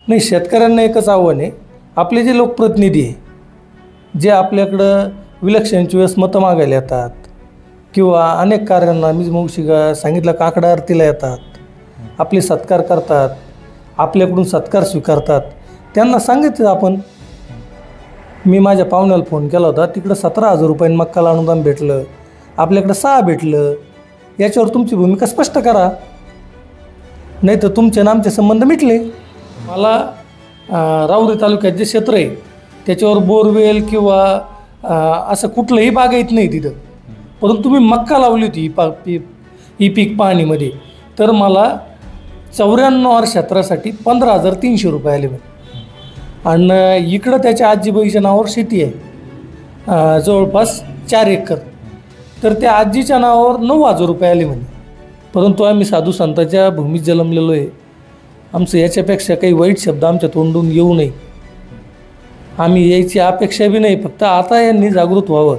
नाही, शेतकऱ्यांना एकच आव्हान आहे, आपले जे लोकप्रतिनिधी आहे जे आपल्याकडं विलक्षण वेळेस मतं मागायला येतात किंवा अनेक कार्यांना मी मौशी सांगितलं काकडा आरतीला येतात, आपले सत्कार करतात, आपल्याकडून सत्कार स्वीकारतात, त्यांना सांगितलं आपण. मी माझ्या पाहुण्याला फोन केला होता, तिकडं 17,000 रुपयांनी मक्काला अनुदान भेटलं, आपल्याकडं 6 भेटलं. याच्यावर तुमची भूमिका स्पष्ट करा, नाही तर तुमचे आणि आमचे संबंध मिटले. मला राऊरी तालुक्यात जे क्षेत्र आहे त्याच्यावर बोरवेल किंवा असं कुठलंही बागायत नाही तिथं, परंतु तुम्ही मक्का लावली होती ही पीक पाहणीमध्ये, तर मला 94 क्षेत्रासाठी 15,300 रुपये आले म्हणे. आणि इकडं त्याच्या आजीबाईच्या नावावर शेती आहे जवळपास 4 एकर, तर त्या आजीच्या नावावर 9,000 रुपये आले म्हणे. परंतु आम्ही साधू संतांच्या भूमीत जन्मलेलो आहे, आमचं याच्यापेक्षा काही वाईट शब्द आमच्या तोंडून येऊ नये, आम्ही यायची अपेक्षा बी नाही. फक्त आता यांनी जागृत व्हावं,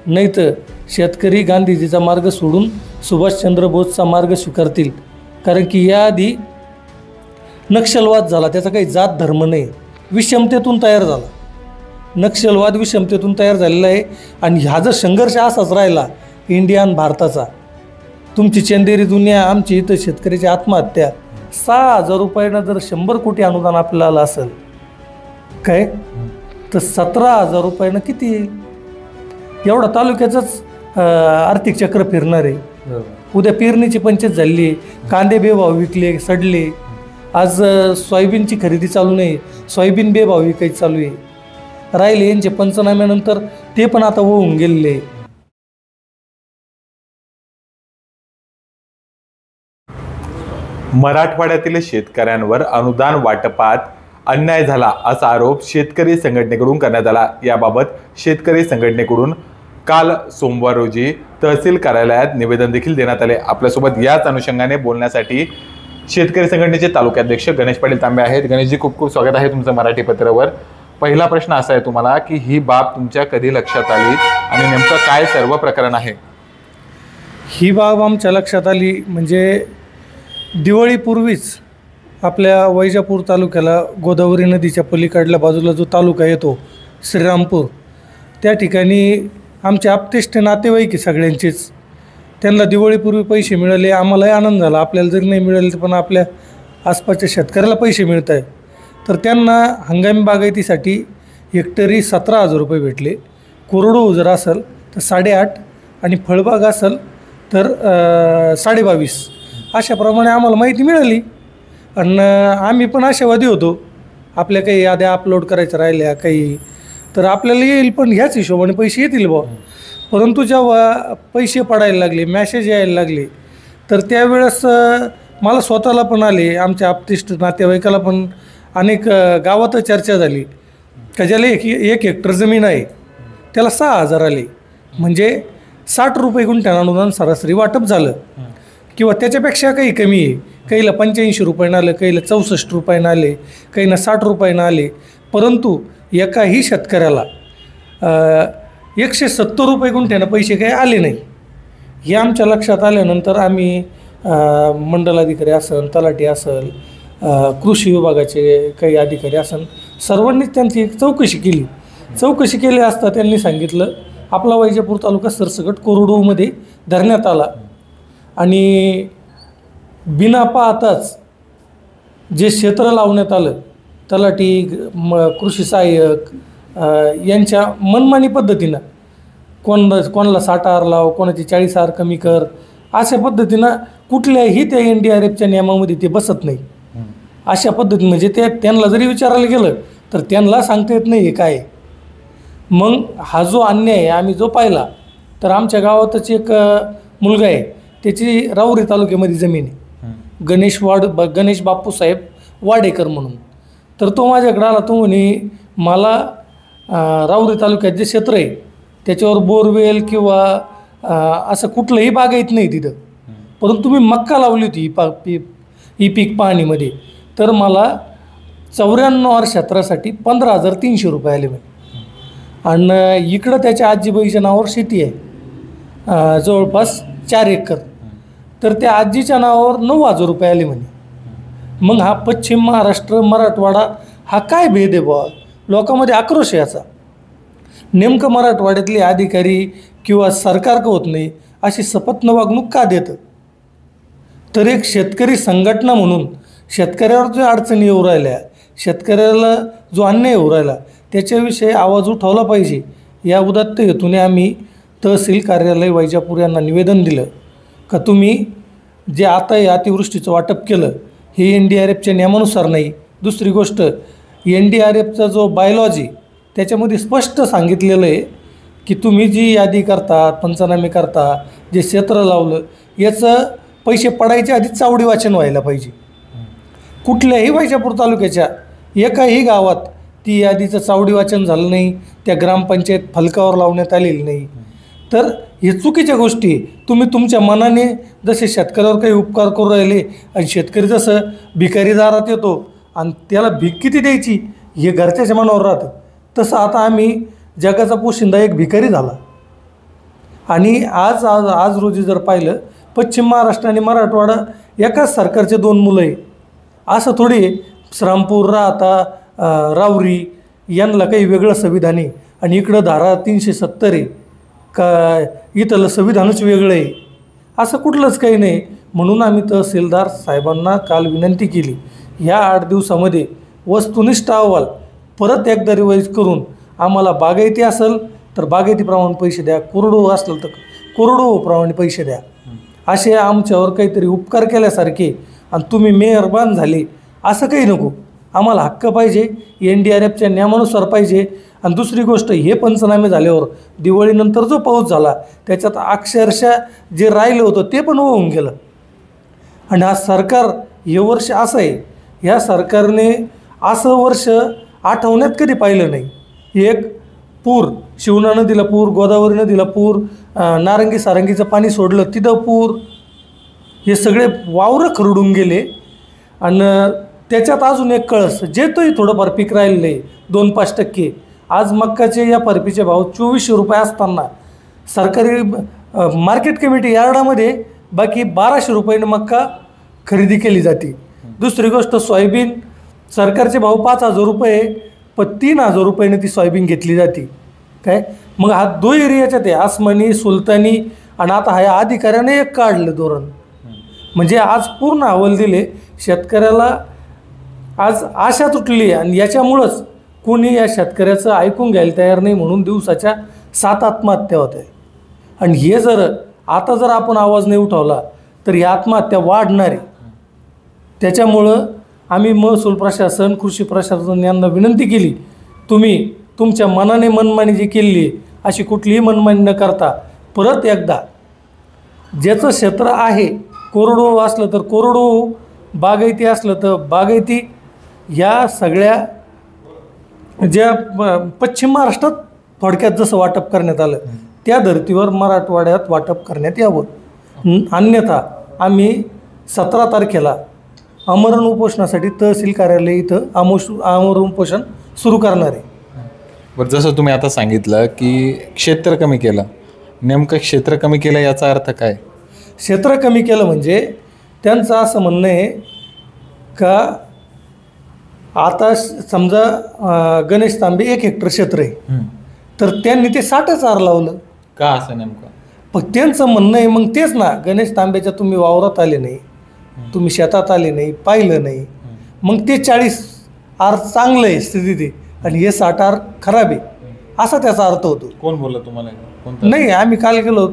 नाही तर शेतकरी गांधीजीचा मार्ग सोडून सुभाषचंद्र बोसचा मार्ग स्वीकारतील. कारण की याआधी नक्षलवाद झाला, त्याचा काही जात धर्म नाही, विषमतेतून तयार झाला. नक्षलवाद विषमतेतून तयार झालेला आहे. आणि हा जर संघर्ष असाच राहिला इंडिया आणि भारताचा, तुमची चंदेरी दुनिया, आमची इथं शेतकऱ्याची आत्महत्या, 6,000 रुपयानं जर 100 कोटी अनुदान आपल्याला आलं असेल काय, तर 17,000 रुपयानं किती येईल? एवढा तालुक्याचंच आर्थिक चक्र फिरणार आहे. उद्या पेरणीची पंचायत झाली, कांदे बेभाव विकले, सडले. आज सोयाबीनची खरेदी चालू नाही, सोयाबीन बेभाव विकायची चालू आहे. राहिले यांचे पंचनाम्यानंतर ते पण आता होऊन गेलेले. मराठवाड्यातील शेतकऱ्यांवर अनुदान वाटपात अन्याय झाला असा आरोप शेतकरी संघटनेकडून करण्यात आला. याबाबत शेतकरी संघटनेकडून काल सोमवार रोजी तहसील कार्यालयात निवेदन देखील देण्यात आले. आपल्यासोबत याच अनुषंगाने बोलण्यासाठी शेतकरी संघटनेचे तालुकाध्यक्ष गणेश पाटील तांबे आहेत. गणेशजी, खूप खूप स्वागत आहे तुमचं मराठी पत्रावर. पहिला प्रश्न असा आहे तुम्हाला की ही बाब तुमच्या कधी लक्षात आली आणि नेमकं काय सर्व प्रकरण आहे? ही बाब आमच्या लक्षात आली म्हणजे दिवाळीपूर्वीच आपल्या वैजापूर तालुक्याला गोदावरी नदीच्या पलीकडल्या बाजूला जो तालुका येतो श्रीरामपूर, त्या ठिकाणी आमचे आप्तेष्ट नातेवाईक सगळ्यांचेच, त्यांना दिवाळीपूर्वी पैसे मिळाले. आम्हालाही आनंद झाला, आपल्याला जरी नाही मिळाले पण आपल्या आसपासच्या शेतकऱ्याला पैसे मिळत आहे. तर त्यांना हंगामी बागायतीसाठी हेक्टरी 17,000 रुपये भेटले. कोरडो जर असेल तर 8.5 आणि फळबाग असेल तर 22.5. अशाप्रमाणे आम्हाला माहिती मिळाली आणि आम्ही पण आशावादी होतो. आपल्या काही याद्या अपलोड करायच्या राहिल्या काही, तर आपल्याला येईल पण ह्याच हिशोबाने पैसे येतील बुवा. परंतु जेव्हा पैसे पडायला लागले, मॅसेज यायला लागले, तर त्यावेळेस मला स्वतःला पण आले, आमच्या आप्तेष्ट नातेवाईकाला पण अनेक गावातच चर्चा झाली का ज्याला एक हेक्टर जमीन आहे त्याला 6,000 आले. म्हणजे 60 रुपये गुंठ्यानं अनुदान सरासरी वाटप झालं किंवा त्याच्यापेक्षा काही कमी आहे. काहीला 85 रुपयानं आलं, काहीला 64 रुपयानं आले, काहींना 60 रुपयानं आले. परंतु एकाही शेतकऱ्याला 170 रुपये गुंठ्यानं पैसे काही आले नाही. हे आमच्या लक्षात आल्यानंतर आम्ही मंडलाधिकारी असेल, तलाठी असेल, कृषी विभागाचे काही अधिकारी असेल, सर्वांनीच त्यांची एक चौकशी केली. चौकशी केली असता त्यांनी सांगितलं आपला वैजापूर तालुका सरसकट कोरडोमध्ये धरण्यात आला आणि बिना पाहताच जे क्षेत्र लावण्यात आलं, तलाठी, कृषी सहाय्यक यांच्या मनमानी पद्धतीनं कोणाला 60 लाव, कोणाची 40 कमी कर, अशा पद्धतीनं कुठल्याही त्या NDRFच्या नियमामध्ये ते बसत नाही. अशा पद्धतीने म्हणजे त्यांना जरी विचारायला गेलं तर त्यांना सांगता येत नाही हे काय. मग हा जो अन्याय आहे आम्ही जो पाहिला, तर आमच्या गावातच एक मुलगा आहे, त्याची राऊरी तालुक्यामध्ये जमीन आहे, गणेश बापूसाहेब वाडेकर म्हणून. तर तो माझ्याकडे आला, तो म्हणे मला राऊरी तालुक्यात जे क्षेत्र आहे त्याच्यावर बोरवेल किंवा असं कुठलंही बागायत नाही तिथं, परंतु तुम्ही मक्का लावली होती ही पीक पाहणीमध्ये, तर मला 94 क्षेत्रासाठी 15,300 रुपये आले म्हणे. आणि इकडं त्याच्या आजीबाईच्या नावावर शेती आहे जवळपास 4 एकर, तर त्या आजीच्या नावावर 9,000 रुपये आले म्हणे. मग हा पश्चिम महाराष्ट्र मराठवाडा हा काय भेद आहे बुवा? लोकांमध्ये आक्रोश आहे याचा. नेमकं मराठवाड्यातले अधिकारी किंवा सरकार का होत नाही अशी सपत्न वागणूक का देतं? तर एक शेतकरी संघटना म्हणून शेतकऱ्यावर जो अडचणी येऊ राहिल्या, शेतकऱ्याला जो अन्याय होऊ राहिला त्याच्याविषयी आवाज उठवला पाहिजे. या उदात्त हेतूने आम्ही तहसील कार्यालय वैजापूर यांना निवेदन दिलं का तुम्ही जे आता या अतिवृष्टीचं वाटप केलं हे NDRFच्या नियमानुसार नाही. दुसरी गोष्ट, NDRFचा जो बायोलॉजी त्याच्यामध्ये स्पष्ट सांगितलेलं आहे की तुम्ही जी यादी करता, पंचनामे करता, जे क्षेत्र लावलं याचं पैसे पडायच्या आधी चावडी वाचन व्हायला पाहिजे. कुठल्याही वैजापूर तालुक्याच्या एकाही गावात ती यादीचं चावडी वाचन झालं नाही, त्या ग्रामपंचायत फलकावर लावण्यात आलेली नाही. तर हे चुकीच्या गोष्टी तुम्ही तुमच्या मनाने जसे शेतकऱ्यावर काही उपकार करू राहिले आणि शेतकरी जसं भिकारी दारात येतो आणि त्याला भीक किती द्यायची हे घरच्याच्या मनावर राहतं, तसं आता आम्ही जगाचा पोशिंदा एक भिकारी झाला. आणि आज आज आज रोजी जर पाहिलं पश्चिम महाराष्ट्र आणि मराठवाडा एकाच सरकारचे दोन मुलं आहे. असं थोडी श्रामपूर, राहता, रावरी यांना काही वेगळं संविधान आहे आणि इकडं धारा 370 आहे का इथलं संविधानच वेगळं आहे, असं कुठलंच काही नाही. म्हणून आम्ही तहसीलदार साहेबांना काल विनंती केली या 8 दिवसामध्ये वस्तुनिष्ठ अहवाल परत एकदा रिवाईज करून आम्हाला बागायती असेल तर बागायतीप्रमाणे पैसे द्या, कोरडवाहू असेल तर कोरडवाहूप्रमाणे पैसे द्या. असे आमच्यावर काहीतरी उपकार केल्यासारखे आणि तुम्ही मेहरबान झाले असं काही नको. आम्हाला हक्क पाहिजे, NDRFच्या नियमानुसार पाहिजे. आणि दुसरी गोष्ट, हे पंचनामे झाल्यावर दिवाळीनंतर जो पाऊस झाला त्याच्यात अक्षरशः जे राहिलं होतं ते पण होऊन गेलं. आणि हा सरकार हे वर्ष असं आहे, ह्या सरकारने असं वर्ष आठवण्यात कधी पाहिलं नाही. एक पूर, शिवना नदीला पूर, गोदावरी नदीला पूर, नारंगी सारंगीचं पाणी सोडलं तिथं पूर, हे सगळे वावरं खरडून गेले. आणि त्याच्यात अजून एक कळस जे तोही थोडंफार पीक राहिलेलं आहे 2-5%. आज मक्काचे या परपीचे भाव 2400 रुपये असताना सरकारी मार्केट कमिटी यार्डामध्ये बाकी 1200 रुपयाने मक्का खरेदी केली जाते. दुसरी गोष्ट, सोयाबीन सरकारचे भाव 5000 रुपये पण 3000 रुपयाने ती सोयाबीन घेतली जाते. काय मग हा दुहेरी याच्यात आहे, आसमानी, सुलतानी. आणि आता ह्या अधिकाऱ्याने एक काढलं धोरण, म्हणजे आज पूर्ण अहवाल दिले. शेतकऱ्याला आज आशा तुटली आणि याच्यामुळंच कोणी या शेतकऱ्याचं ऐकून घ्यायला तयार नाही, म्हणून दिवसाच्या 7 आत्महत्या होत आहे. आणि हे आता जर आपण आवाज नाही उठवला तर ही आत्महत्या वाढणार आहे. त्याच्यामुळं आम्ही महसूल प्रशासन, कृषी प्रशासन यांना विनंती केली, तुम्ही तुमच्या मनाने मनमानी जी केली अशी कुठलीही मनमानी न करता परत एकदा ज्याचं क्षेत्र आहे, कोरडवाहू असलं तर कोरडवाहू, बागायती असलं तर बागायती, या सगळ्या ज्या पश्चिम महाराष्ट्रात थोडक्यात जसं वाटप करण्यात आलं त्या धर्तीवर मराठवाड्यात वाटप करण्यात यावं. अन्यथा आम्ही 17 तारखेला आमरण उपोषणासाठी तहसील कार्यालय इथं आमरण उपोषण सुरू करणार आहे. बरं, जसं तुम्ही आता सांगितलं की क्षेत्र कमी केलं, नेमकं क्षेत्र कमी केलं याचा अर्थ काय? क्षेत्र कमी केलं म्हणजे त्यांचं असं म्हणणं आहे का आता समजा गणेश तांबे 1 हेक्टर क्षेत्र आहे तर त्यांनी ते 60 लावलं का असं नेमकं? पण त्यांचं म्हणणं आहे मग तेच ना, गणेश तांब्याच्या तुम्ही वावरात आले नाही, तुम्ही शेतात आले नाही, पाहिलं नाही, मग ते 40 आर चांगलं आहे स्थिती आणि हे 60 आर खराब आहे असा त्याचा अर्थ होतो. कोण बोललं तुम्हाला? नाही, आम्ही काल गेलो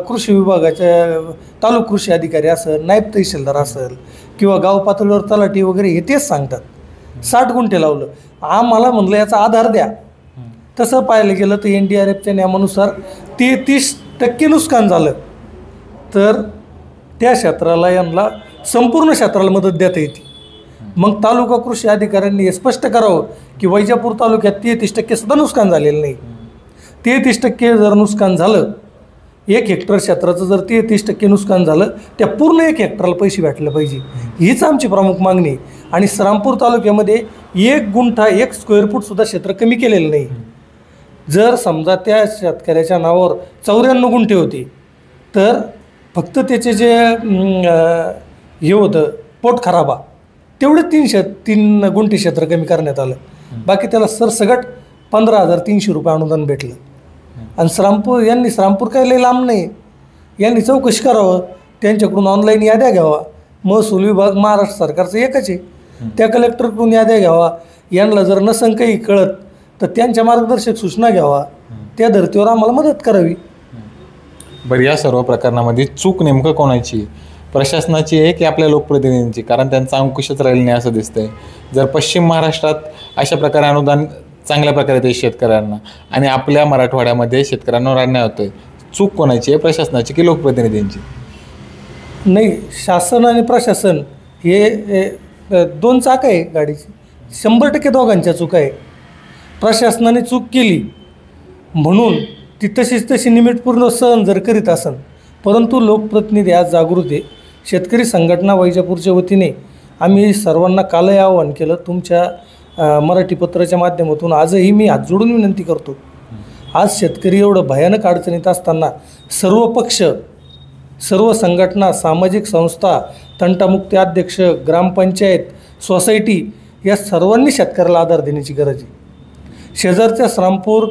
कृषी विभागाच्या तालुका कृषी अधिकारी असेल, नायब तहसीलदार असेल किंवा गाव पातळीवर तलाठी वगैरे हे तेच सांगतात 60 गुंठे लावलं. आम्हाला म्हणलं याचा आधार द्या. तसं पाहायला गेलं तर NDRFच्या नियमानुसार 30% नुकसान झालं तर त्या क्षेत्राला यांना संपूर्ण क्षेत्राला मदत देता येते. मग तालुका कृषी अधिकाऱ्यांनी हे स्पष्ट करावं की वैजापूर तालुक्यात 33% सुद्धा नुकसान झालेलं नाही. 33% जर नुकसान झालं, 1 हेक्टर क्षेत्राचं जर 33% नुकसान झालं, त्या पूर्ण 1 हेक्टरला पैसे भेटले पाहिजे, हीच आमची प्रमुख मागणी आहे. आणि श्रामपूर तालुक्यामध्ये 1 गुंठा 1 स्क्वेअर फूटसुद्धा क्षेत्र कमी केलेलं नाही. जर समजा त्या शेतकऱ्याच्या नावावर 94 गुंठे होते तर फक्त त्याचे जे हे होतं पोटखराबा तेवढं 3 गुंठे क्षेत्र कमी करण्यात आलं. बाकी त्याला सरसगट 15,300 रुपये अनुदान भेटलं. आणि श्रामपूर काही लई लांब नाही, यांनी चौकशी करावं, त्यांच्याकडून ऑनलाईन याद्या घ्यावा. महसूल विभाग महाराष्ट्र सरकारचं एकच आहे, त्या कलेक्टरकडून याद्या घ्यावा. यांना जर नसन काही कळत तर त्यांच्या मार्गदर्शक सूचना घ्यावा, त्या धर्तीवर आम्हाला मदत करावी. बरं, या सर्व प्रकरणामध्ये चूक नेमकं कोणाची, प्रशासनाची आहे की आपल्या लोकप्रतिनिधींची? कारण त्यांचा अंकुशच राहिला नाही असं दिसतंय. जर पश्चिम महाराष्ट्रात अशा प्रकारे अनुदान चांगल्या प्रकारे ते शेतकऱ्यांना आणि आपल्या मराठवाड्यामध्ये शेतकऱ्यांवर अन्याय होतोय, चूक कोणाची आहे, प्रशासनाची की लोकप्रतिनिधींची? नाही, शासन आणि प्रशासन हे 2 चाक आहे गाडीची. 100% दोघांच्या चूक आहे. प्रशासनाने चूक केली म्हणून ती तशी निमित्तपूर्ण सहन जर करीत असन, परंतु लोकप्रतिनिधी आज जागृत आहे. शेतकरी संघटना वैजापूरच्या वतीने आम्ही सर्वांना कालही आवाहन केलं. तुमच्या मराठी पत्राच्या माध्यमातून आजही मी हात जोडून विनंती करतो. आज शेतकरी एवढं भयानक अडचणीत असताना सर्व पक्ष, सर्व संघटना, सामाजिक संस्था, तंटामुक्ती अध्यक्ष, ग्रामपंचायत, सोसायटी या सर्वांनी शेतकऱ्याला आधार देण्याची गरज आहे. शेजारच्या श्रामपूर,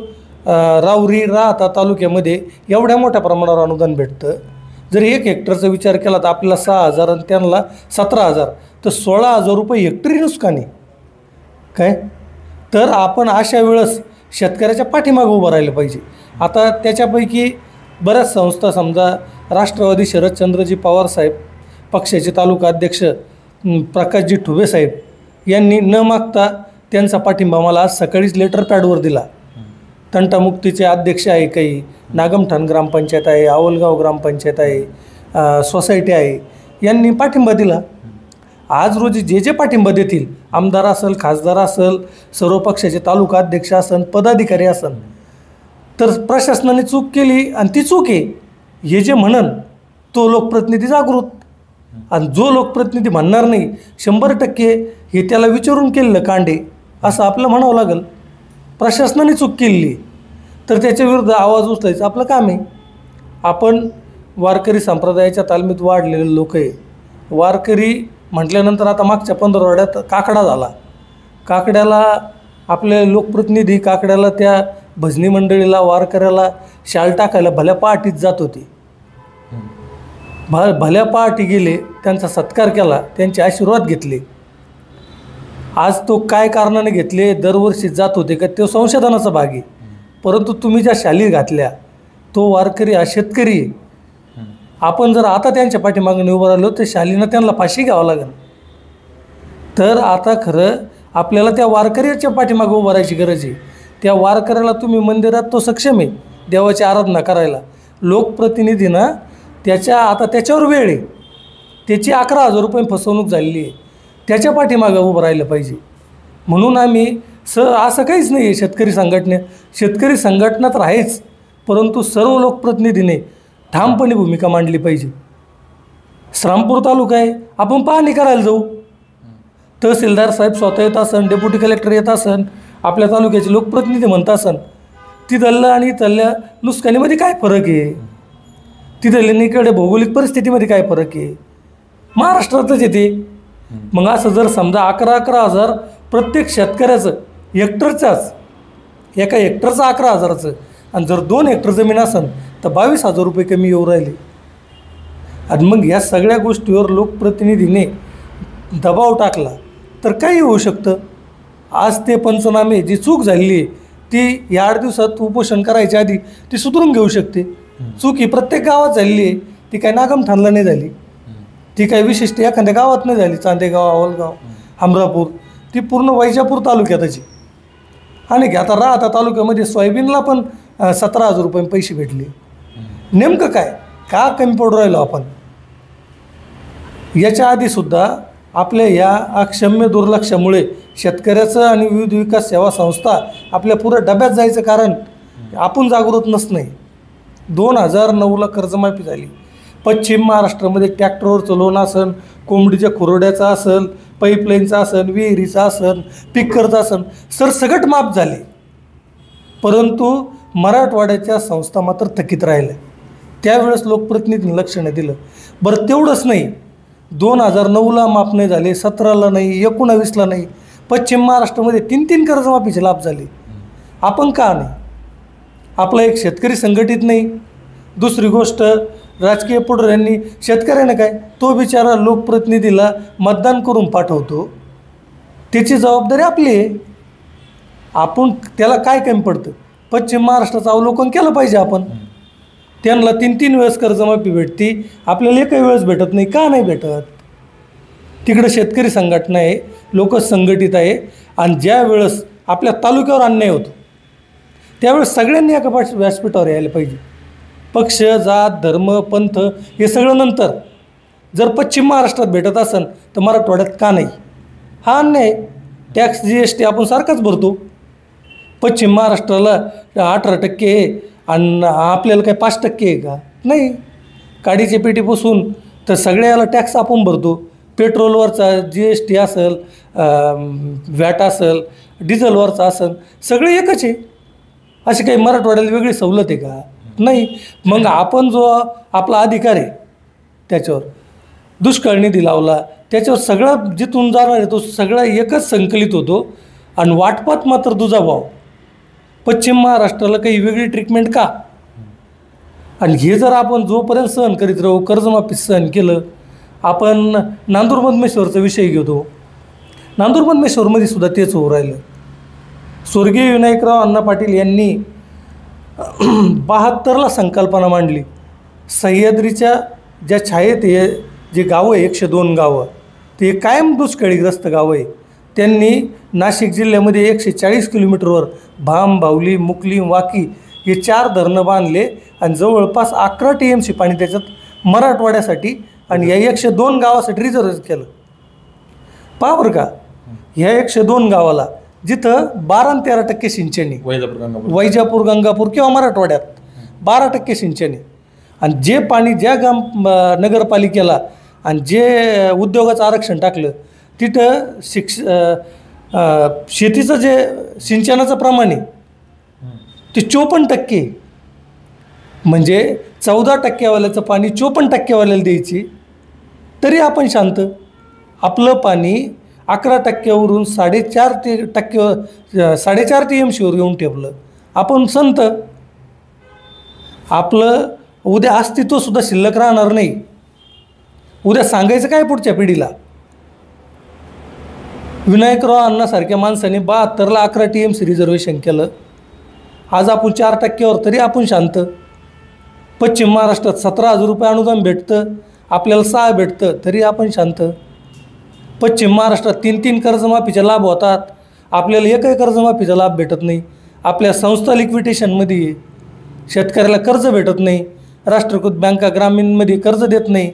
राहुरी, राहाता तालुक्यामध्ये एवढ्या मोठ्या प्रमाणावर अनुदान भेटतं. जर 1 हेक्टरचा विचार केला तर आपल्याला 6,000 आणि त्यांना 17,000, तर 16,000 रुपये हेक्टरी नुकसानी काय. तर आपण अशा वेळेस शेतकऱ्याच्या पाठीमागं उभं राहिलं पाहिजे. आता त्याच्यापैकी बऱ्याच संस्था, समजा राष्ट्रवादी शरदचंद्रजी पवार साहेब, पक्षाचे तालुका अध्यक्ष प्रकाशजी ठुबे साहेब यांनी न मागता त्यांचा पाठिंबा मला आज सकाळीच लेटर पॅडवर दिला. तंटामुक्तीचे अध्यक्ष आहे, काही नागमठाण ग्रामपंचायत आहे, आवलगाव ग्रामपंचायत आहे, सोसायटी आहे, यांनी पाठिंबा दिला. आज रोजी जे पाठिंबा देतील, आमदार असेल, खासदार असेल, सर्व पक्षाचे तालुका अध्यक्ष असेल, पदाधिकारी असेल, तर प्रशासनाने चूक केली आणि ती चूक आहे हे जे म्हणन तो लोकप्रतिनिधी जागृत. आणि जो लोकप्रतिनिधी म्हणणार नाही, 100% हे त्याला विचारून केलेलं कांडे असं आपलं म्हणावं लागेल. प्रशासनाने चूक केलेली तर त्याच्याविरुद्ध आवाज उचलायचं आपलं काम आहे. आपण वारकरी संप्रदायाच्या तालमीत वाढलेले लोक आहे. वारकरी म्हटल्यानंतर आता मागच्या 15 काकडा झाला. काकड्याला आपले लोकप्रतिनिधी काकड्याला त्या भजनी मंडळीला, वारकऱ्याला शाल टाकायला भल्या पहाटीत जात होते. भल्या पहाटी गेले, त्यांचा सत्कार केला, त्यांचे आशीर्वाद घेतले. आज तो काय कारणाने घेतले, दरवर्षी जात होते का, तो संशोधनाचा भाग आहे. परंतु तुम्ही ज्या शाली घातल्या, तो वारकरी हा शेतकरी आहे. आपण जर आता त्यांच्या पाठीमागून उभं राहिलो तर शालीनं त्यांना फाशी घ्यावं लागेल. तर आता खरं आपल्याला त्या वारकऱ्याच्या पाठीमागं उभं राहायची गरज आहे. त्या वारकऱ्याला तुम्ही मंदिरात तो सक्षम आहे देवाची आराधना करायला. लोकप्रतिनिधीनं आता त्याच्यावर वेळ आहे, त्याची 11,000 रुपये फसवणूक झालेली आहे, त्याच्या पाठीमागं उभं राहिलं पाहिजे. म्हणून आम्ही असं काहीच नाही आहे शेतकरी संघटना तर आहेच, परंतु सर्व लोकप्रतिनिधीने ठामपणे भूमिका मांडली पाहिजे. श्रामपूर तालुका आहे, आपण पाहणी करायला जाऊ. तहसीलदार साहेब स्वतः येत असन, डेप्युटी कलेक्टर येत असन, आपल्या तालुक्याचे लोकप्रतिनिधी म्हणत असन, तिथल्या आणि इथल्या नुकसानीमध्ये काय फरक आहे, तिथल्या भौगोलिक परिस्थितीमध्ये काय फरक आहे, महाराष्ट्रातच येते. मग असं जर समजा 11,000 प्रत्येक शेतकऱ्याचं हेक्टरच्याच, एका हेक्टरचं 11,000चं, आणि जर 2 हेक्टर जमीन असेल तर 22,000 रुपये कमी येऊ राहिले. आणि मग या सगळ्या गोष्टीवर लोकप्रतिनिधीने दबाव टाकला तर काही होऊ शकतं. आज ते पंचनामे, जी चूक झालेली आहे ती या 8 दिवसात उपोषण करायच्या आधी ती सुधारून घेऊ शकते. चूक ही प्रत्येक गावात झालेली आहे, ती काय नागमठाणला नाही झाली, ती काय विशिष्ट एखाद्या गावात नाही झाली. चांदेगाव, आवलगाव, हमरापूर, ती पूर्ण वैजापूर तालुक्यातची. आणि आता राहता तालुक्यामध्ये सोयाबीनला पण 17,000 रुपये पैसे भेटले. नेमकं काय का कमी पडू राहिलो आपण? याच्या आधीसुद्धा आपल्या या अक्षम्य दुर्लक्षामुळे शेतकऱ्याचं आणि विविध विकास सेवा संस्था आपल्या पुऱ्या डब्यात जायचं कारण आपण जागृत नसणे. 2009ला कर्जमाफी झाली. पश्चिम महाराष्ट्रामध्ये ट्रॅक्टरवरचं लोन असन, कोंबडीच्या खुरोड्याचं असेल, पाईपलाईनचं असेल, विहिरीचं असेल, पीक कर्ज असेल, सरसगट माफ झाले. परंतु मराठवाड्याच्या संस्था मात्र थकीत राहिल्या. त्यावेळेस लोकप्रतिनिधींनी लक्ष नाही दिलं. बरं, तेवढंच नाही, 2009ला माफ नाही झाले, 17ला नाही, 19ला नाही. पश्चिम महाराष्ट्रामध्ये 3 कर्जमाफीचे लाभ झाले. आपण का नाही? आपला एक शेतकरी संघटित नाही. दुसरी गोष्ट, राजकीय पुढाऱ्यांनी शेतकऱ्यानं काय, तो बिचारा लोकप्रतिनिधीला मतदान करून पाठवतो, त्याची जबाबदारी आपली आहे. आपण त्याला काय कमी पडतं? पश्चिम महाराष्ट्राचं अवलोकन केलं पाहिजे आपण. त्यांना 3 वेळेस कर्जमाफी भेटती, आपल्याला एकही वेळेस भेटत नाही. का नाही भेटत? तिकडं शेतकरी संघटना आहे, लोक संघटित आहे. आणि ज्या वेळेस आपल्या तालुक्यावर अन्याय होतो त्यावेळेस सगळ्यांनी एका व्यासपीठावर यायला पाहिजे. पक्ष, जात, धर्म, पंथ हे सगळं नंतर. जर पश्चिम महाराष्ट्रात भेटत असेल तर मराठवाड्यात का नाही? हा अन्याय. टॅक्स GST आपण सारखाच भरतो. पश्चिम महाराष्ट्राला 18% आहे आणि आपल्याला काय 5% आहे का? नाही. काडीची पेटी पुसून तर सगळ्याला टॅक्स आपण भरतो. पेट्रोलवरचा GST असेल, व्हॅट असेल, डिझेलवरचा असेल, सगळे एकच आहे. अशी काही मराठवाड्याला वेगळी सवलत आहे का? नाही. मग आपण जो आपला अधिकार आहे त्याच्यावर दुष्काळ निधी लावला, त्याच्यावर सगळं जिथून जाणार आहे तो सगळा एकच संकलित होतो. आणि वाटपात मात्र दुजाभाव. पश्चिम महाराष्ट्राला काही वेगळी ट्रीटमेंट का? आणि हे जर आपण जोपर्यंत सहन करीत राहू, कर्जमाफी सहन केलं. आपण नांदूर मधमेश्वरचा विषय घेतो. नांदूर मधमेश्वरमध्ये सुद्धा तेच होऊ राहिलं. स्वर्गीय विनायकराव अण्णा पाटील यांनी 72ला संकल्पना मांडली. सह्याद्रीच्या ज्या छायेत हे जे गावं आहे 102 गावं, ते कायम दुष्काळीग्रस्त गावं आहे. त्यांनी नाशिक जिल्ह्यामध्ये 140 किलोमीटरवर भाम, बावली, मुकली, वाकी हे 4 धरणं बांधले आणि जवळपास 11 TMC पाणी त्याच्यात मराठवाड्यासाठी आणि या 102 गावासाठी रिझर्व केलं. पहा बरं का, ह्या 102 गावाला जिथं 12 आणि 13% सिंचनी, वैजापूर, गंगापूर किंवा मराठवाड्यात 12% सिंचनी, आणि जे पाणी ज्या नगरपालिकेला आणि जे उद्योगाचं आरक्षण टाकलं तिथं शेतीचं जे सिंचनाचं प्रमाण आहे ते 54%. म्हणजे 14% पाणी 54% द्यायची, तरी आपण शांत. आपलं पाणी 11%वरून 4.5 TMCवर येऊन ठेवलं. आपण संत. आपलं उद्या अस्तित्वसुद्धा शिल्लक राहणार नाही. उद्या सांगायचं काय पुढच्या पिढीला? विनायकराव अण्णासारख्या माणसाने 72ला 11 TMC रिझर्वेशन केलं. आज आपण 4%वर, तरी आपण शांत. पश्चिम महाराष्ट्रात 17,000 रुपये अनुदान भेटतं, आपल्याला 6 भेटतं, तरी आपण शांत. पश्चिम महाराष्ट्रात 3 कर्जमाफीचे लाभ होतात, आपल्याला एकही कर्जमाफीचा लाभ भेटत नाही. आपल्या संस्था लिक्विडेशनमध्ये, शेतकऱ्याला कर्ज भेटत नाही. राष्ट्रीयकृत बँका ग्रामीणमध्ये कर्ज देत नाही.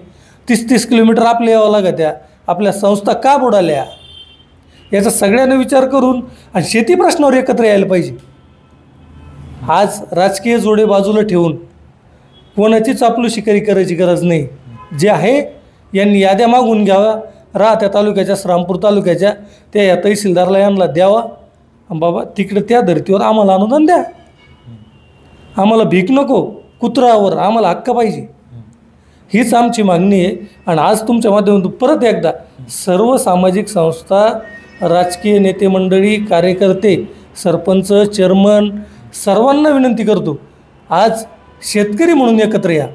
30 किलोमीटर आपल्या यावं लागत्या. आपल्या संस्था का बुडाल्या? याचा सगळ्यांना विचार करून आणि शेती प्रश्नावर एकत्र यायला पाहिजे. आज राजकीय जोडे बाजूला ठेवून कोणाची चापलूशी करायची गरज नाही. जे आहे यांनी याद्या मागून घ्यावा. राहत्या तालुक्याच्या, श्रामपूर तालुक्याच्या, त्या या तहसीलदारला यांना द्यावा. बाबा तिकडे त्या धर्तीवर आम्हाला अनुदान द्या. आम्हाला भीक नको, कुत्रावर आम्हाला हक्क पाहिजे. हीच आमची मागणी आहे. आणि आज तुमच्या माध्यमातून परत एकदा सर्व सामाजिक संस्था, राजकीय नेते मंडळी, कार्यकर्ते, सरपंच, चेअरमन सर्वांना विनंती करतो, आज शेतकरी म्हणून एकत्र या.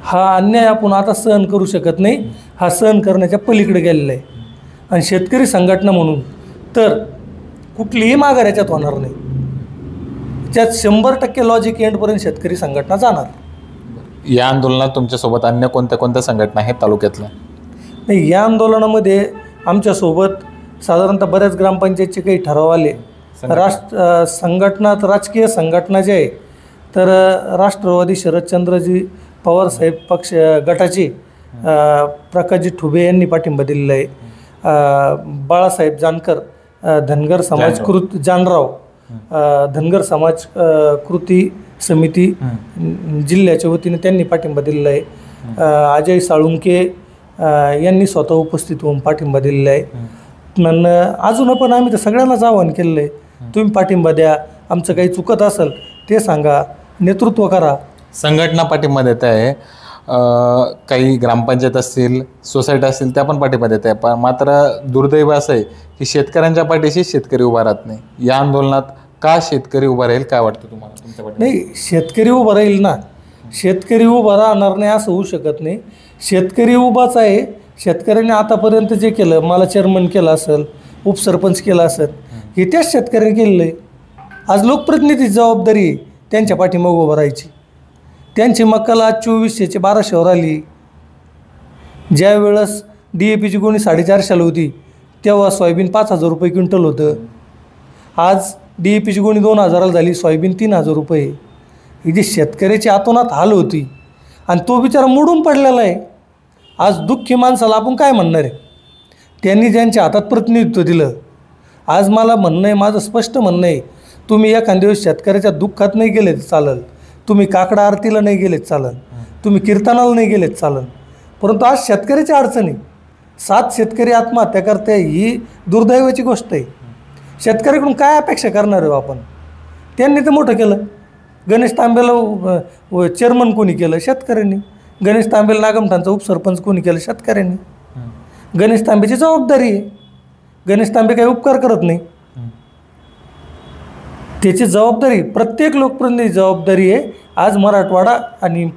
हा अन्याय आपण आता सहन करू शकत नाही. हा सहन करण्याच्या पलीकडे गेलेला आहे. आणि शेतकरी संघटना म्हणून तर कुठलीही माघार याच्यात होणार नाही. त्यात 100% लॉजिक एंडपर्यंत शेतकरी संघटना जाणार. या आंदोलनात तुमच्यासोबत अन्य कोणत्या संघटना आहेत तालुक्यातल्या? नाही, या आंदोलनामध्ये आमच्यासोबत साधारणतः बऱ्याच ग्रामपंचायतचे काही ठराव आले. संघटनात राजकीय संघटना जे आहे तर राष्ट्रवादी शरदचंद्रजी पवार साहेब पक्ष गटाचे प्रकाशजी ठुबे यांनी पाठिंबा दिलेला आहे. बाळासाहेब जानकर धनगर समाज जानराव धनगर समाज कृती समिती जिल्ह्याच्या वतीने त्यांनी पाठिंबा दिलेला आहे. अजय साळुंके यांनी स्वतः उपस्थित होऊन पाठिंबा दिलेला आहे. अजून पण आम्ही तर सगळ्यांनाच आवाहन केलेलं आहे, तुम्ही पाठिंबा द्या. आमचं काही चुकत असेल ते सांगा, नेतृत्व करा. संघटना पाठिंबा देत आहे. काही ग्रामपंचायत असतील, सोसायटी असतील, त्या पण पाठिंबा देत आहे. पण मात्र दुर्दैव असं आहे की शेतकऱ्यांच्या पाठीशी शेतकरी उभा राहत नाही. या आंदोलनात का शेतकरी उभा राहील, काय वाटतं तुम्हाला तुमच्या पाठी? नाही, शेतकरी उभा राहील ना. शेतकरी उभा राहणार नाही असं होऊ शकत नाही. शेतकरी उभाच आहे. शेतकऱ्यांनी आतापर्यंत जे केलं, मला चेअरमन केलं असेल, उपसरपंच केलं असेल, हे त्याच शेतकऱ्यांनी केलेलं आहे. आज लोकप्रतिनिधी जबाबदारी आहे त्यांच्या पाठीमागे उभं राहायची. त्यांची मक्काला आज 2400चे 1200वर आली. ज्या वेळेस DAPची गोणी 450ला होती तेव्हा सोयाबीन 5000 रुपये क्विंटल होतं. आज DAPची गोणी 2000ला झाली, सोयाबीन 3000 रुपये. ही जी शेतकऱ्याची आतोनात हाल होती आणि तो बिचारा मोडून पडलेला आहे. आज दुःखी माणसाला आपण काय म्हणणार आहे? त्यांनी ज्यांच्या हातात प्रतिनिधित्व दिलं. आज मला म्हणणं आहे, माझं स्पष्ट म्हणणं आहे, तुम्ही एखाद्या दिवस शेतकऱ्याच्या दुःखात नाही गेलेत चालेल, तुम्ही काकडा आरतीला नाही गेलेत चालेल, तुम्ही कीर्तनाला नाही गेलेत चालेल, परंतु आज शेतकऱ्याची अडचणी 7 शेतकरी आत्महत्या करते, ही दुर्दैवाची गोष्ट आहे. शेतकऱ्याकडून काय अपेक्षा करणार आहे आपण? त्यांनी तर मोठं केलं. गणेश तांबेला चेअरमन कोणी केलं? शेतकऱ्यांनी. गणेश तांबेला नागमठाणचा उपसरपंच कोणी केलं? शेतकऱ्यांनी. गणेश तांबेची जबाबदारी आहे. गणेश तांबे काही उपकार करत नाही. त्याची जबाबदारी प्रत्येक लोकप्रतिनिधी जबाबदारी आहे. आज मराठवाडा आणि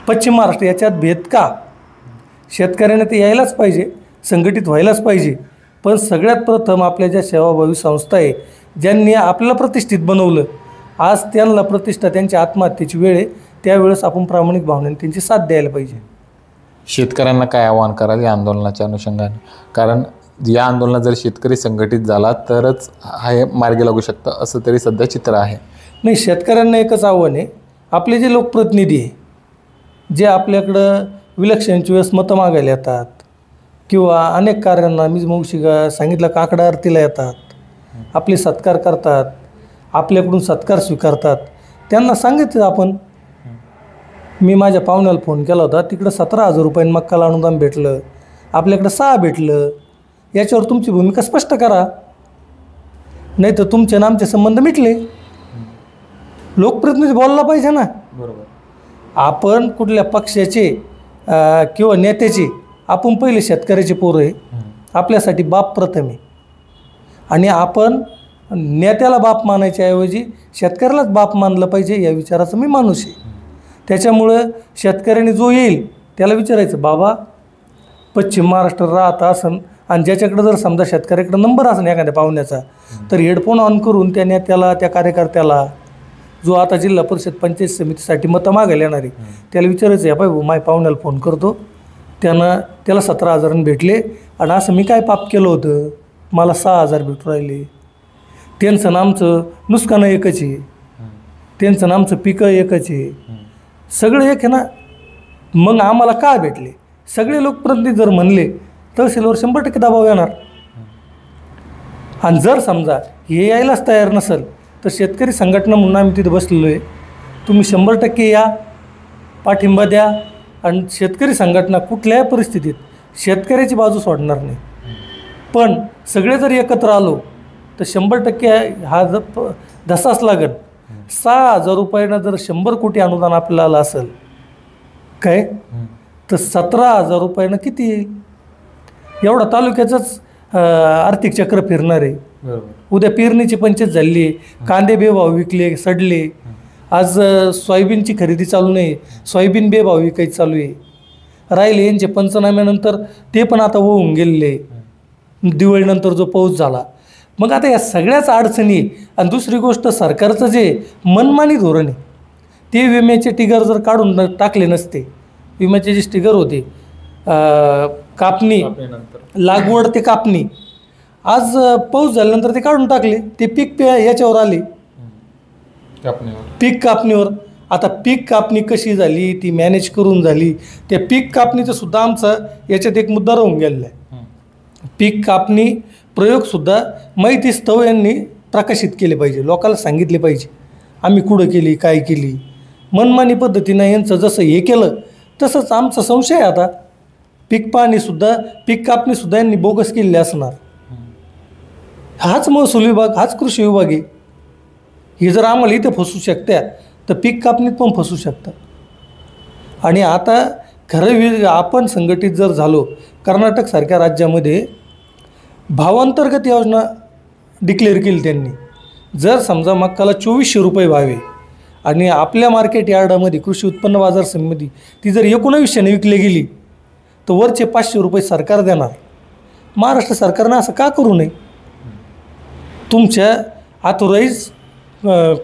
पश्चिम महाराष्ट्र याच्यात भेद का? शेतकऱ्याने ते यायलाच पाहिजे, संघटित व्हायलाच पाहिजे. पण सगळ्यात प्रथम आपल्या ज्या सेवाभावी संस्था आहे, ज्यांनी आपल्याला प्रतिष्ठित बनवलं, आज त्यांना प्रतिष्ठा, त्यांच्या आत्महत्येची वेळ आहे, त्यावेळेस आपण प्रामाणिक भावनेने त्यांची साथ द्यायला पाहिजे. शेतकऱ्यांना काय आवाहन कराल या आंदोलनाच्या अनुषंगाने? कारण या आंदोलनात जर शेतकरी संघटित झाला तरच हे मार्गी लागू शकतं, असं तरी सध्या चित्र आहे. नाही, शेतकऱ्यांना एकच आव्हान आहे, आपले जे लोकप्रतिनिधी आहे, जे आपल्याकडं विलक्षणच्या वेळेस मतं मागायला येतात किंवा अनेक कार्यांना, मी मौशिक सांगितलं, काकडा आरतीला येतात, आपले सत्कार करतात, आपल्याकडून सत्कार स्वीकारतात, त्यांना सांगितलं आपण. मी माझ्या पाहुण्याला फोन केला होता, तिकडं 17,000 रुपयांनी मक्काला अनुदान भेटलं, आपल्याकडं 6 भेटलं. याच्यावर तुमची भूमिका स्पष्ट करा, नाही तर तुमचे ना आमचे संबंध मिटले. लोकप्रतिनिधी बोलला पाहिजे ना. बरोबर. आपण कुठल्या पक्षाचे किंवा नेत्याचे, आपण पहिले शेतकऱ्याचे पोरं आहे. आपल्यासाठी बाप प्रथम आहे आणि आपण नेत्याला बाप मानायच्या ऐवजी शेतकऱ्यालाच बाप मानलं पाहिजे, या विचाराचं मी माणूस आहे. त्याच्यामुळं शेतकऱ्याने जो येईल त्याला विचारायचं, बाबा पश्चिम महाराष्ट्र राहत असन आणि ज्याच्याकडे जर समजा शेतकऱ्याकडे नंबर असेल एखाद्या पाहुण्याचा, तर हेडफोन ऑन करून त्या नेत्याला, त्या कार्यकर्त्याला, जो आता जिल्हा परिषद पंचायत समितीसाठी मतं मागायला येणार आहे, त्याला विचारायचं, या पाय माझ्या पाहुण्याला फोन करतो, त्याला 17,000 भेटले आणि असं मी काय पाप केलं होतं, मला 6,000 भेटू राहिले. त्यांचं नामचं नुकसानं एकच आहे, त्यांचं नामचं पिकं एकच आहे, सगळं एक आहे ना. मग आम्हाला का भेटले? सगळे लोकप्रतिनिधी जर म्हणले तहसीलवर 100% दबाव येणार. आणि जर समजा हे यायलाच तयार नसेल तर शेतकरी संघटना म्हणून आम्ही तिथे बसलेलो आहे, तुम्ही 100% या, पाठिंबा द्या. आणि शेतकरी संघटना कुठल्याही परिस्थितीत शेतकऱ्याची बाजू सोडणार नाही. पण सगळे जर एकत्र आलो तर 100% हा धसाच लागेल. 6,000 रुपयानं जर 100 कोटी अनुदान आपल्याला आलं असेल काय, तर 17,000 रुपयानं किती येईल? एवढा तालुक्याचंच आर्थिक चक्र फिरणार आहे. उद्या पेरणीची पंचायत झाली आहे, कांदे बेभाव विकले, सडले. आज सोयाबीनची खरेदी चालू नाही, सोयाबीन बेभाव विकायची चालू आहे. राहिले यांचे पंचनाम्यानंतर ते पण आता होऊन गेलेले, दिवाळीनंतर जो पाऊस झाला. मग आता या सगळ्याच अडचणी. आणि दुसरी गोष्ट, सरकारचं जे मनमानी धोरण आहे, ते विम्याचे टिगर जर काढून टाकले नसते, विम्याचे जे स्टिगर होते, कापणी, लागवड ते कापणी, आज पाऊस झाल्यानंतर ते काढून टाकले, ते पीक याच्यावर आले, पीक कापणीवर. आता पीक कापणी कशी झाली, ती मॅनेज करून झाली. त्या पीक कापणीचं सुद्धा आमचं याच्यात एक मुद्दा राहून गेलेला आहे. पीक कापणी प्रयोगसुद्धा माहिती स्तव यांनी प्रकाशित केले पाहिजे, लोकांना सांगितले पाहिजे आम्ही कुठं केली, काय केली. मनमानी पद्धतीनं यांचं जसं हे केलं तसंच आमचा संशय आहे आता पीक पाहणीसुद्धा, पीक कापणीसुद्धा यांनी बोगस केलेली असणार. हाच महसूल विभाग, हाच कृषी विभाग आहे. हे जर आम्हाला इथे फसू शकत्या तर पीक कापणीत पण फसू शकतात. आणि आता खरं आपण संघटित जर झालो, कर्नाटकसारख्या राज्यामध्ये भावांतर्गत योजना डिक्लेअर केली त्यांनी. जर समजा मक्काला 2400 रुपये भावे आणि आपल्या मार्केट यार्डामध्ये कृषी उत्पन्न बाजार समिती ती जर 1900ने विकली गेली तर वरचे 500 रुपये सरकार देणार. महाराष्ट्र सरकारनं असं का करू नये? तुमच्या ऑथोराईज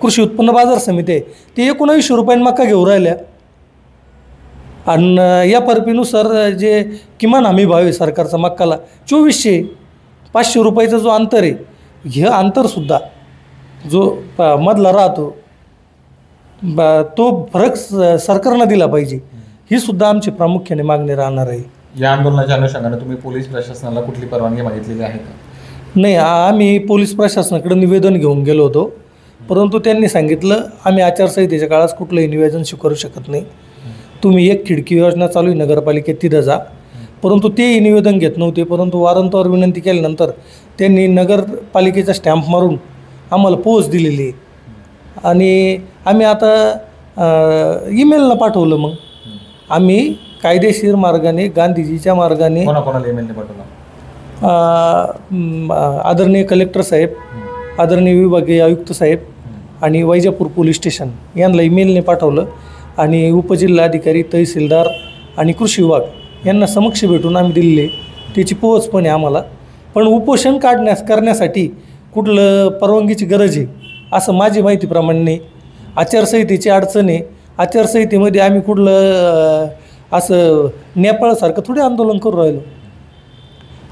कृषी उत्पन्न बाजार समिती आहे ते 1900 रुपयांनी मका घेऊन राहिल्या आणि या परपीनुसार जे किमान हमी भाव आहे सरकारचा मक्काला 2400. 500 रुपयाचा जो अंतर आहे, हे अंतरसुद्धा जो मधला राहतो तो फरक सरकारनं दिला पाहिजे. ही सुद्धा आमची प्रामुख्याने मागणी राहणार आहे. या आंदोलनाच्या अनुषंगाने तुम्ही पोलीस प्रशासनाला कुठली परवानगी मागितलेली आहे का? नाही, आम्ही पोलीस प्रशासनाकडे निवेदन घेऊन गेलो होतो, परंतु त्यांनी सांगितलं आम्ही आचारसंहितेच्या काळात कुठलंही निवेदन स्वीकारू शकत नाही. तुम्ही एक खिडकी योजना चालू आहे नगरपालिकेत तिथं जा. परंतु तेही निवेदन घेत नव्हते. परंतु वारंवार विनंती केल्यानंतर त्यांनी नगरपालिकेचा स्टॅम्प मारून आम्हाला पोच दिलेली आहे. आणि आम्ही आता ईमेलला पाठवलं. मग आम्ही कायदेशीर मार्गाने गांधीजीच्या मार्गाने कोणाकोणाला ईमेलने पाठवलं? आदरणीय कलेक्टर साहेब, आदरणीय विभागीय आयुक्त साहेब आणि वैजापूर पोलीस स्टेशन यांना ईमेलने पाठवलं. आणि उपजिल्हाधिकारी, तहसीलदार आणि कृषी विभाग यांना समक्ष भेटून आम्ही दिलेले. त्याची पोच पण आहे आम्हाला. पण उपोषण करण्यासाठी कुठलं परवानगीची गरज आहे असं माझी माहितीप्रमाणे नाही. आचारसंहितेची अडचण आहे. आचारसंहितेमध्ये आम्ही कुठलं असं नेपाळसारखं थोडे आंदोलन करू राहिलो.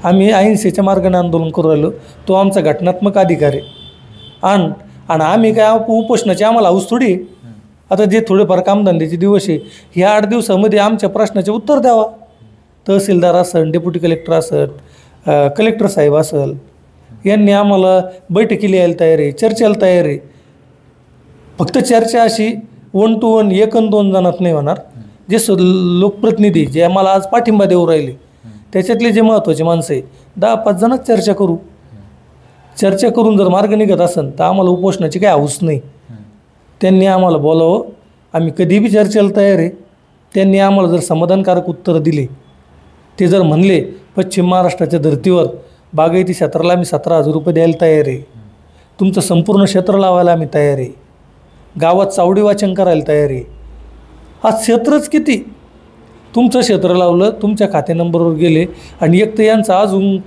आम्ही अहिंसेच्या मार्गाने आंदोलन करू राहिलो. तो आमचा घटनात्मक अधिकार आहे. आणि आम्ही काय उपोषणाची आम्हाला हाऊस थोडी आहे. आता जे थोडेफार कामधंद्याचे दिवस आहे, ह्या 8 दिवसामध्ये आमच्या प्रश्नाचे उत्तर द्यावा. तहसीलदार असेल, डेप्युटी कलेक्टर असेल, कलेक्टर साहेब असेल, यांनी आम्हाला बैठकीला यायला तयार आहे, चर्चेला तयार आहे. फक्त चर्चा अशी 1 to 1 1 आणि 2 जणात नाही होणार. जे लोकप्रतिनिधी जे आम्हाला आज पाठिंबा देऊ राहिले त्याच्यातले जे महत्त्वाचे माणसं आहे 10-5 जणच चर्चा करू. चर्चा करून जर मार्ग निघत असेल तर आम्हाला उपोषणाची काही हाऊस नाही. त्यांनी आम्हाला बोलावं, आम्ही कधी बी चर्चेला तयार आहे. त्यांनी आम्हाला जर समाधानकारक उत्तरं दिले, ते जर म्हणले पश्चिम महाराष्ट्राच्या धर्तीवर बागायती क्षेत्राला आम्ही 17,000 रुपये द्यायला तयार आहे, तुमचं संपूर्ण क्षेत्र लावायला आम्ही तयार आहे, गावात चावडी वाचन करायला तयार आहे. आज क्षेत्रच किती, तुमचं क्षेत्र लावलं, तुमच्या खाते नंबरवर गेले आणि एक तर यांचा अजून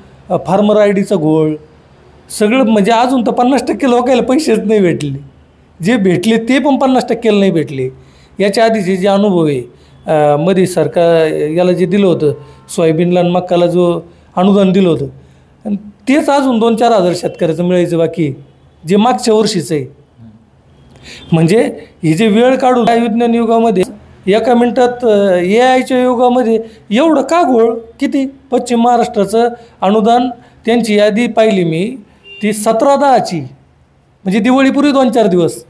फार्मर आय डीचा घोळ सगळं. म्हणजे अजून तर 50% लोकायला पैसेच नाही भेटले. जे भेटले ते पण 50%ला नाही भेटले. याच्या आधीचे जे अनुभव आहे, मध्ये सरकार याला जे दिलं होतं सोयाबीनला आणि मक्काला जो अनुदान दिलं होतं, आणि तेच अजून 2-4 हजार शेतकऱ्याचं मिळायचं बाकी, जे मागच्या वर्षीचं आहे. म्हणजे हे जे वेळ काढून विज्ञान युगामध्ये एका मिनटात AI युगामध्ये एवढं का घोळ? किती पश्चिम महाराष्ट्राचं अनुदान, त्यांची यादी पाहिली मी, ती 17/10ची, म्हणजे दिवाळीपूर्वी 2-4 दिवस.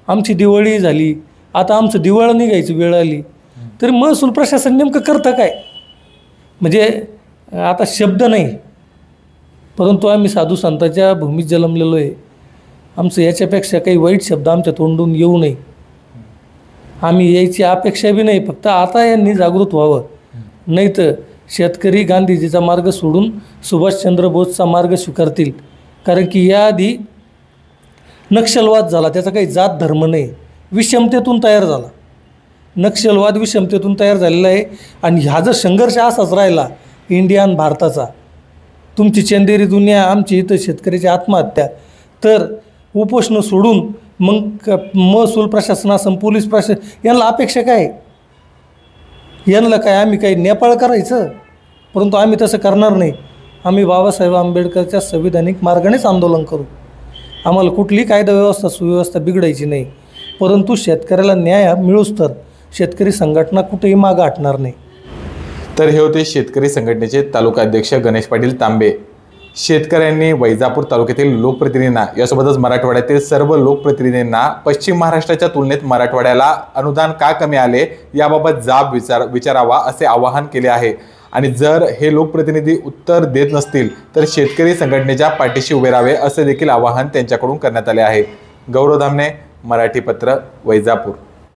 आमची दिवाळी झाली, आता आमचं दिवाळं निघायची वेळ आली, तरी महसूल प्रशासन नेमकं करतं काय? म्हणजे आता शब्द नाही. परंतु आम्ही साधू संतांच्या भूमीत जन्मलेलो आहे. आमचं याच्यापेक्षा काही वाईट शब्द आमच्या तोंडून येऊ नये, आम्ही यायची अपेक्षा बी नाही. फक्त आता यांनी जागृत व्हावं. नाही तर शेतकरी गांधीजीचा मार्ग सोडून सुभाषचंद्र बोसचा मार्ग स्वीकारतील. कारण की याआधी नक्षलवाद झाला, त्याचा काही जात धर्म नाही, विषमतेतून तयार झाला. नक्षलवाद विषमतेतून तयार झालेला आहे. आणि हा जर संघर्ष असाच राहिला इंडिया आणि भारताचा, तुमची चंदेरी दुनिया, आमची इथं शेतकऱ्याची आत्महत्या, तर उपोषणं सोडून मग महसूल प्रशासनासम पोलीस प्रशासन यांना अपेक्षा काय? यांना काय आम्ही काही नेपाळ करायचं? परंतु आम्ही तसं करणार नाही. आम्ही बाबासाहेब आंबेडकरच्या संविधानिक मार्गानेच आंदोलन करू. आम्हाला कुठली कायदा व्यवस्था सुव्यवस्था बिघडायची नाही. परंतु शेतकऱ्याला न्याय मिळूच तर शेतकरी संघटना कुठेही मागं हटणार नाही. तर हे होते शेतकरी संघटनेचे तालुका अध्यक्ष गणेश पाटील तांबे. शेतकऱ्यांनी वैजापूर तालुक्यातील लोकप्रतिनिधींना, यासोबतच मराठवाड्यातील सर्व लोकप्रतिनिधींना पश्चिम महाराष्ट्राच्या तुलनेत मराठवाड्याला अनुदान का कमी आले याबाबत जाब विचारावा असे आवाहन केले आहे. आणि जर हे लोकप्रतिनिधी उत्तर देत नसतील तर शेतकरी संघटनेच्या पाठीशी उभे राहावे असे देखील आवाहन त्यांच्याकडून करण्यात आले आहे. गौरव धामणे, मराठी पत्र, वैजापूर.